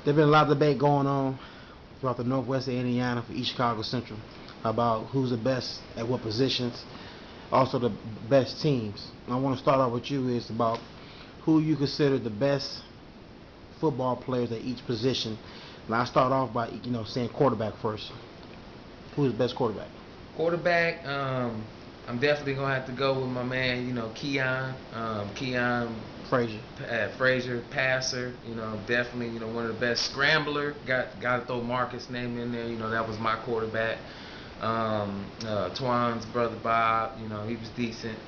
There's been a lot of debate going on throughout the Northwest of Indiana for East Chicago Central about who's the best at what positions, also the best teams. And I want to start off with you is about who you consider the best football players at each position. And I start off by saying quarterback first. Who's the best quarterback? Quarterback, I'm definitely gonna have to go with my man, Keon. Keon Frazier. Frazier, passer. Definitely, one of the best scrambler. Got to throw Marcus' name in there. That was my quarterback. Twan's brother Bob. He was decent.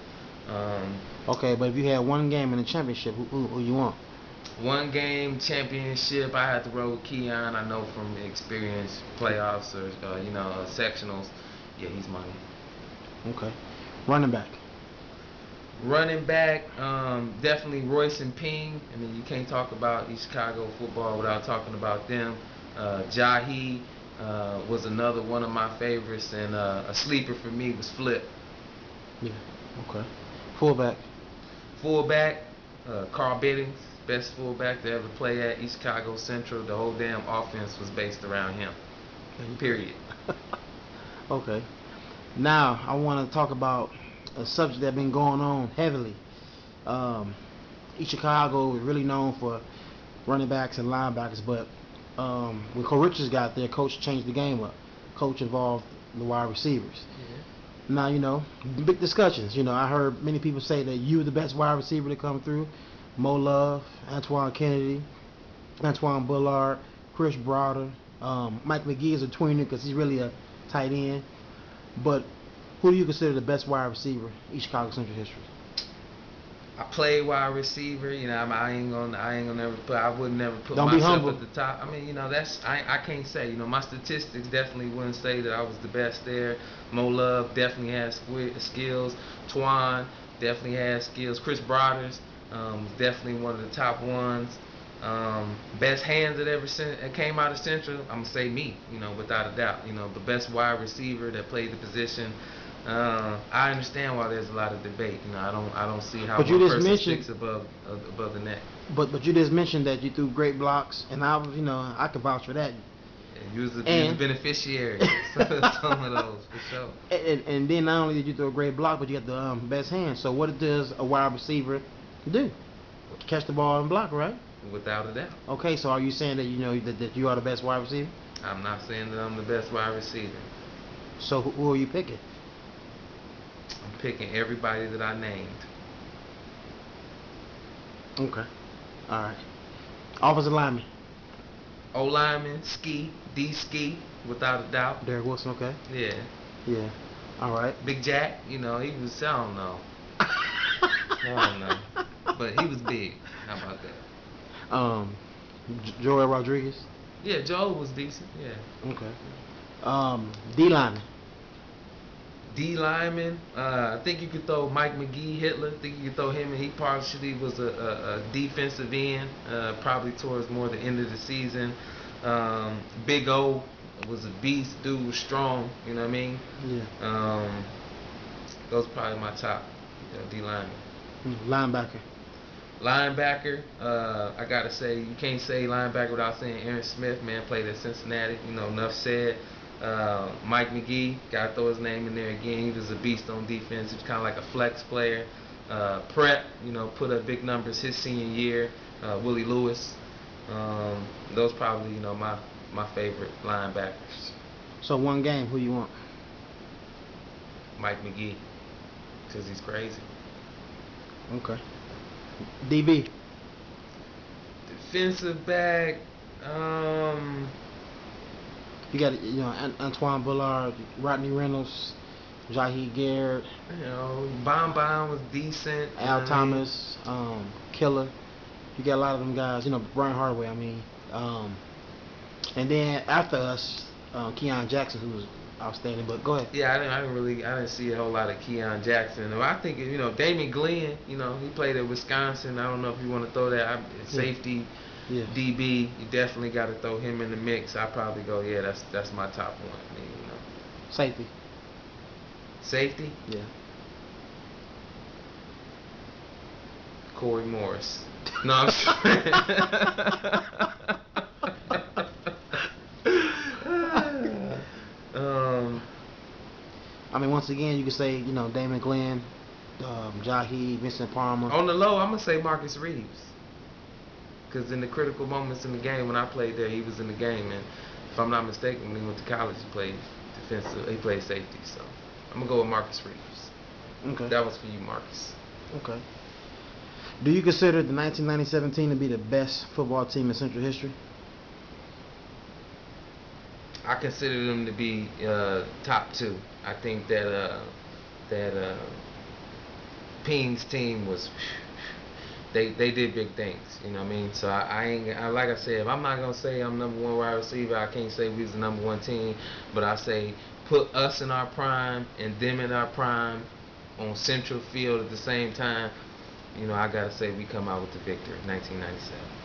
Okay, but if you had one game in the championship, who you want? One game championship, I had to roll with Keon. I know from experience, playoffs or sectionals. Yeah, he's money. Okay. Running back. Running back, definitely Royce and Ping. I mean, you can't talk about East Chicago football without talking about them. Jahi was another one of my favorites, and a sleeper for me was Flip. Yeah. Okay. Fullback. Fullback, Carl Biddings, best fullback to ever play at East Chicago Central. The whole damn offense was based around him. Period. Okay. Now I want to talk about a subject that's been going on heavily. East Chicago is really known for running backs and linebackers, but when Coach Richards got there, Coach changed the game up. Coach involved the wide receivers. Yeah. Now, big discussions. I heard many people say that you were the best wide receiver to come through. Mo Love, Antoine Kennedy, Antoine Bullard, Chris Browder. Mike McGee is a tweener because he's really a tight end. But who do you consider the best wide receiver in East Chicago Central history? I played wide receiver. I ain't gonna never put. I would never put Don't be myself humble. at the top. I mean, that's I can't say. My statistics definitely wouldn't say that I was the best there. Mo Love definitely has skills. Twan definitely has skills. Chris Broders was definitely one of the top ones. Best hands that ever came out of Central, I'm gonna say me. Without a doubt. The best wide receiver that played the position. I understand why there's a lot of debate. I don't see how But one person sticks above the neck. But you just mentioned that you threw great blocks, and I could vouch for that. And you was the beneficiary of some of those for sure. And then not only did you throw a great block, but you got the best hand. So what does a wide receiver do? Catch the ball and block, right? Without a doubt. Okay, so are you saying that that you are the best wide receiver? I'm not saying that I'm the best wide receiver. So who are you picking? I'm picking everybody that I named. Okay. All right. Offensive lineman. O lineman, Ski, without a doubt. Derek Wilson, okay. Yeah. Yeah. All right. Big Jack, he was, I don't know. I don't know. But he was big. How about that? Joel Rodriguez. Yeah, Joel was decent. Yeah. Okay. D lineman. D lineman. I think you could throw Mike McGee, Hitler. I think you could throw him, and he partially was a defensive end. Probably towards more the end of the season. Big O was a beast. Dude was strong. You know what I mean? Yeah. Those are probably my top D linemen. Linebacker. Linebacker, I gotta say, you can't say linebacker without saying Aaron Smith, man, played at Cincinnati, enough said. Mike McGee, gotta throw his name in there again. He was a beast on defense. He was kind of like a flex player. Prep, put up big numbers his senior year. Willie Lewis, those probably, my favorite linebackers. So one game, who you want? Mike McGee, because he's crazy. Okay. DB. Defensive back, You got Antoine Bullard, Rodney Reynolds, Jahi Garrett. Bon was decent. Al Thomas, Killer. You got a lot of them guys. Brian Hardaway. And then after us, Keon Jackson, who was outstanding. But go ahead. Yeah, I didn't see a whole lot of Keon Jackson. I think Damon Glenn. He played at Wisconsin. I don't know if you want to throw that safety. Yeah. DB, you definitely got to throw him in the mix. I probably go, that's my top one. Safety. Safety? Yeah. Corey Morris. No, I'm sorry. once again, you could say, Damon Glenn, Jahi, Vincent Palmer. On the low, I'm gonna say Marcus Reeves, because in the critical moments in the game when I played there, he was in the game, and if I'm not mistaken, when he went to college, he played defensive. He played safety, so I'm gonna go with Marcus Reeves. Okay. That was for you, Marcus. Okay. Do you consider the 1997 team to be the best football team in Central history? I consider them to be top two. I think that Ping's team was they did big things. You know what I mean? So I ain't like I said, if I'm not gonna say I'm number one wide receiver, I can't say we was the number one team. But I say put us in our prime and them in our prime on Central Field at the same time. I gotta say we come out with the victory, 1997.